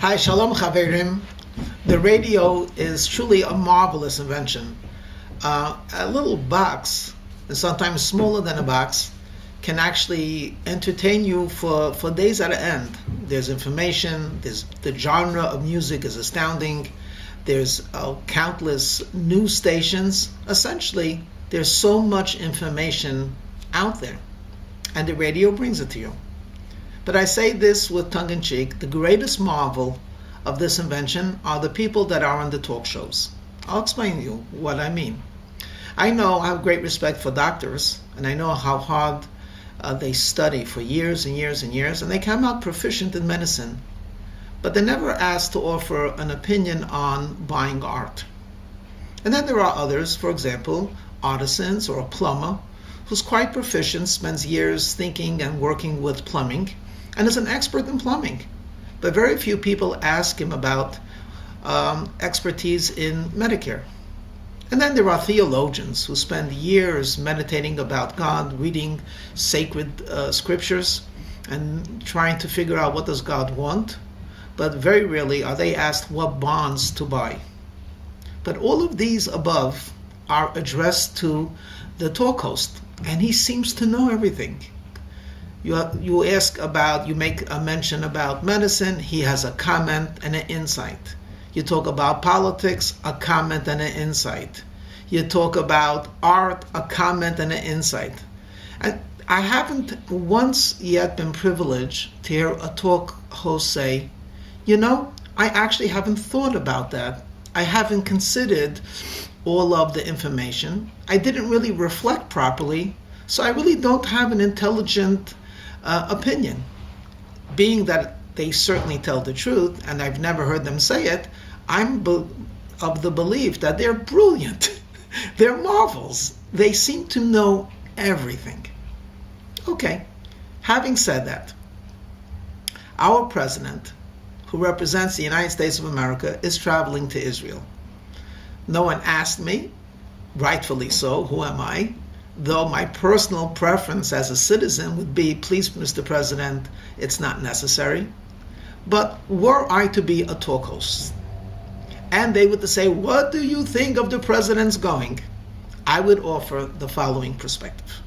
Hi, Shalom Chaverim. The radio is truly a marvelous invention. A little box, and sometimes smaller than a box, can actually entertain you for days at an end. There's information, the genre of music is astounding, there's countless news stations. Essentially, there's so much information out there, and the radio brings it to you. But I say this with tongue-in-cheek, the greatest marvel of this invention are the people that are on the talk shows. I'll explain to you what I mean. I know I have great respect for doctors, and I know how hard they study for years and years and years, and they come out proficient in medicine, but they're never asked to offer an opinion on buying art. And then there are others, for example, artisans or a plumber, who's quite proficient, spends years thinking and working with plumbing, and is an expert in plumbing. But very few people ask him about expertise in Medicare. And then there are theologians who spend years meditating about God, reading sacred scriptures, and trying to figure out what does God want. But very rarely are they asked what bonds to buy. But all of these above are addressed to the talk host, and he seems to know everything. You ask about, you make a mention about medicine, he has a comment and an insight. You talk about politics, a comment and an insight. You talk about art, a comment and an insight. And I haven't once yet been privileged to hear a talk host say, I actually haven't thought about that. I haven't considered all of the information. I didn't really reflect properly, so I really don't have an intelligent opinion. Being that they certainly tell the truth, and I've never heard them say it, I'm of the belief that they're brilliant. They're marvels. They seem to know everything. Okay, having said that, our president, who represents the United States of America, is traveling to Israel. No one asked me, rightfully so, who am I? Though my personal preference as a citizen would be, please, Mr. President, it's not necessary. But were I to be a talk host, and they would say, what do you think of the president's going? I would offer the following perspective.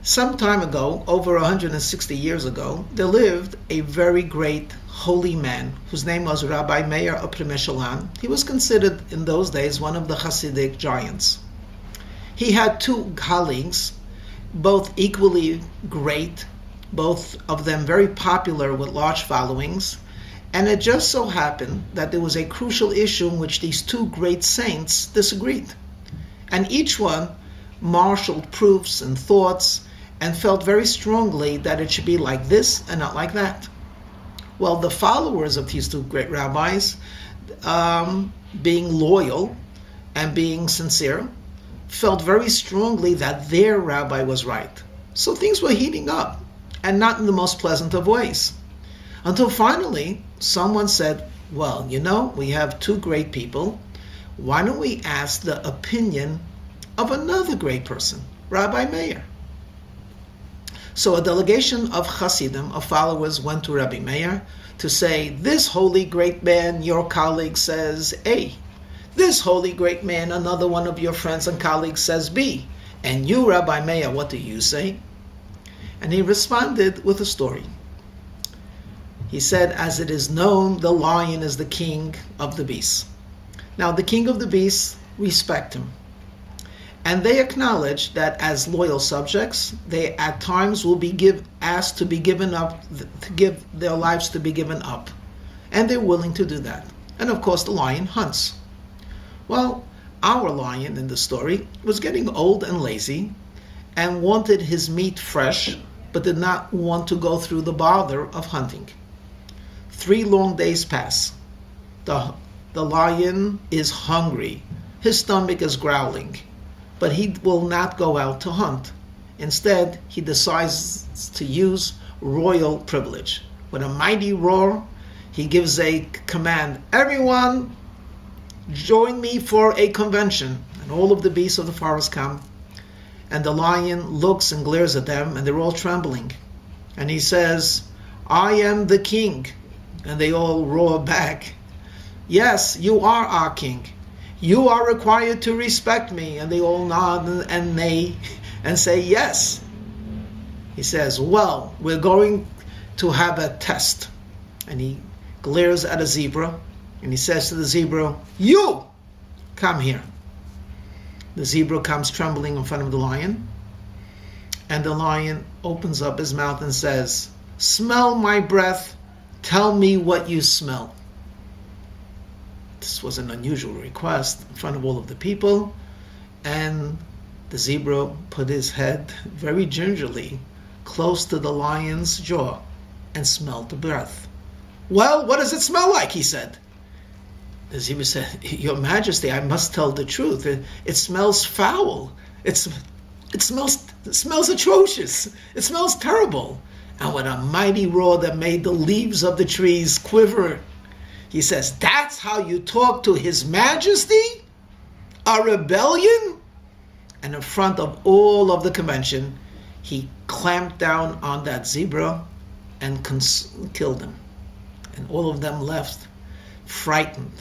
Some time ago, over 160 years ago, there lived a very great holy man whose name was Rabbi Meir of Premishlan. He was considered in those days one of the Hasidic giants. He had two colleagues, both equally great, both of them very popular with large followings, and it just so happened that there was a crucial issue in which these two great saints disagreed. And each one marshaled proofs and thoughts and felt very strongly that it should be like this and not like that. Well, the followers of these two great rabbis, being loyal and being sincere, felt very strongly that their rabbi was right. So things were heating up, and not in the most pleasant of ways. Until finally, someone said, well, we have two great people. Why don't we ask the opinion of another great person, Rabbi Meir? So a delegation of Hasidim, of followers, went to Rabbi Meir to say, this holy great man, your colleague, says A. This holy great man, another one of your friends and colleagues, says B. And you, Rabbi Meir, what do you say? And he responded with a story. He said, as it is known, the lion is the king of the beasts. Now, the king of the beasts respect him. And they acknowledge that as loyal subjects, they at times will be asked to be given up, to give their lives to be given up. And they're willing to do that. And of course, the lion hunts. Well, our lion in the story was getting old and lazy and wanted his meat fresh, but did not want to go through the bother of hunting. 3 long days pass. The lion is hungry. His stomach is growling, but he will not go out to hunt. Instead, he decides to use royal privilege. With a mighty roar, he gives a command, everyone, join me for a convention. And all of the beasts of the forest come. And the lion looks and glares at them, and they're all trembling. And he says, I am the king. And they all roar back, yes, you are our king. You are required to respect me. And they all nod and neigh and say yes. He says, well, we're going to have a test. And he glares at a zebra and he says to the zebra, you come here. The zebra comes trembling in front of the lion. And the lion opens up his mouth and says, smell my breath. Tell me what you smell. This was an unusual request in front of all of the people. And the zebra put his head very gingerly close to the lion's jaw and smelled the breath. Well, what does it smell like? He said. The zebra said, Your Majesty, I must tell the truth. It smells foul. It smells atrocious. It smells terrible. And with a mighty roar that made the leaves of the trees quiver, he says, that's how you talk to His Majesty? A rebellion? And in front of all of the convention, he clamped down on that zebra and killed him. And all of them left frightened,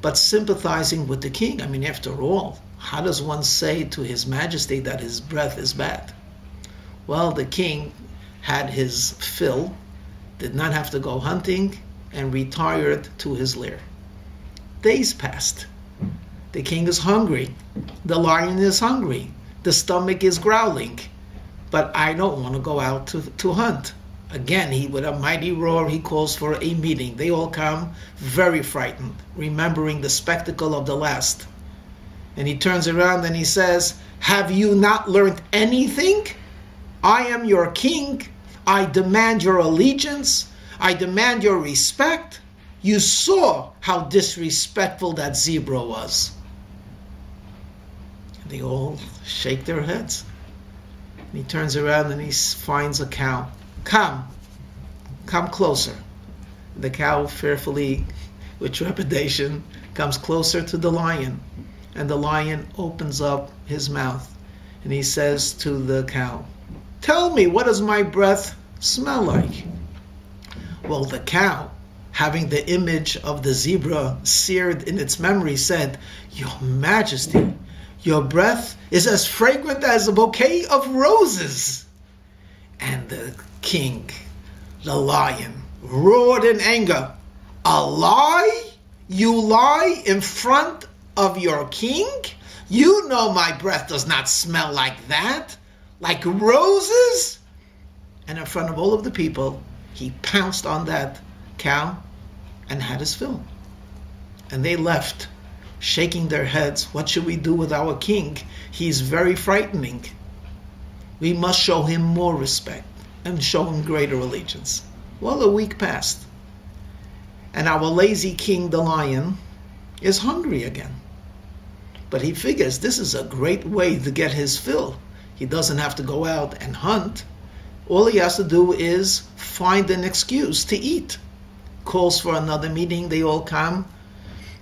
but sympathizing with the king. I mean, after all, how does one say to His Majesty that his breath is bad? Well, the king had his fill, did not have to go hunting, and retired to his lair. Days passed. The king is hungry. The lion is hungry. The stomach is growling. But I don't want to go out to hunt. Again, with a mighty roar, he calls for a meeting. They all come very frightened, remembering the spectacle of the last. And he turns around and he says, have you not learned anything? I am your king. I demand your allegiance. I demand your respect. You saw how disrespectful that zebra was. And they all shake their heads. And he turns around and he finds a cow. Come closer. The cow, fearfully, with trepidation, comes closer to the lion. And the lion opens up his mouth. And he says to the cow, tell me, what does my breath smell like? Well, the cow, having the image of the zebra seared in its memory, said, Your Majesty, your breath is as fragrant as a bouquet of roses. And the king, the lion, roared in anger, a lie? You lie in front of your king? You know my breath does not smell like that, like roses. And in front of all of the people, he pounced on that cow and had his fill. And they left, shaking their heads. What should we do with our king? He's very frightening. We must show him more respect and show him greater allegiance. Well, a week passed. And our lazy king, the lion, is hungry again. But he figures this is a great way to get his fill. He doesn't have to go out and hunt. All he has to do is find an excuse to eat. Calls for another meeting. They all come.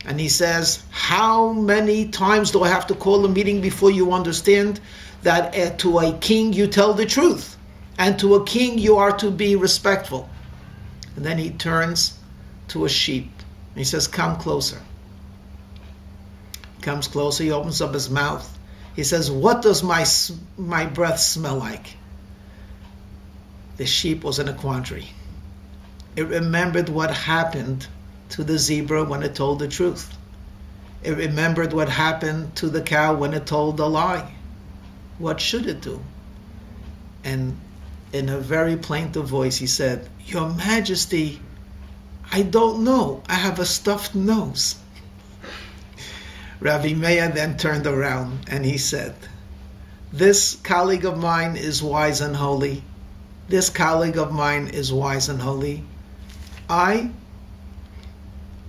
And he says, how many times do I have to call a meeting before you understand that to a king you tell the truth? And to a king you are to be respectful. And then he turns to a sheep. And he says, come closer. He comes closer. He opens up his mouth. He says, what does my breath smell like? The sheep was in a quandary. It remembered what happened to the zebra when it told the truth. It remembered what happened to the cow when it told the lie. What should it do? And in a very plaintive voice, he said, Your Majesty, I don't know. I have a stuffed nose. Rabbi Meir then turned around and he said, this colleague of mine is wise and holy. This colleague of mine is wise and holy. I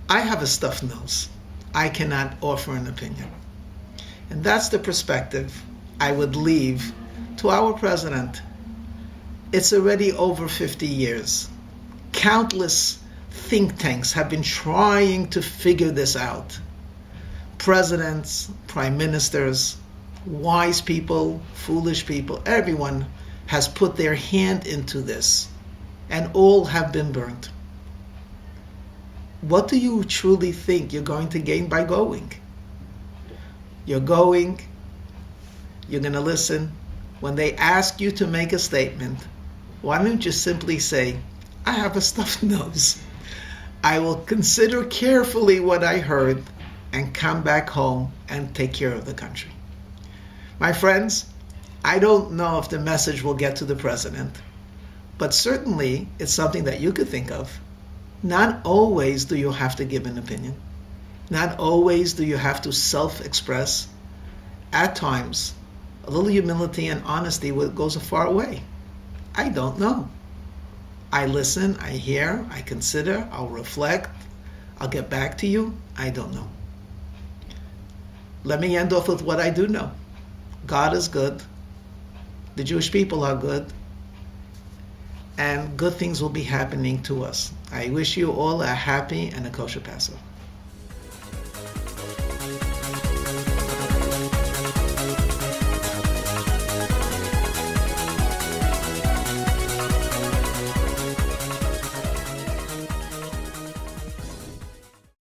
have a stuffed nose. I cannot offer an opinion. And that's the perspective I would leave to our president. It's already over 50 years. Countless think tanks have been trying to figure this out. Presidents, prime ministers, wise people, foolish people, everyone has put their hand into this, and all have been burnt. what do you truly think you're going to gain by going? You're going, you're going to listen. When they ask you to make a statement, why don't you simply say, I have a stuffed nose. I will consider carefully what I heard and come back home and take care of the country. My friends, I don't know if the message will get to the president, but certainly it's something that you could think of. Not always do you have to give an opinion. Not always do you have to self-express. At times, a little humility and honesty goes a far way. I don't know. I listen, I hear, I consider, I'll reflect, I'll get back to you. I don't know. Let me end off with what I do know. God is good. The Jewish people are good. And good things will be happening to us. I wish you all a happy and a kosher Passover.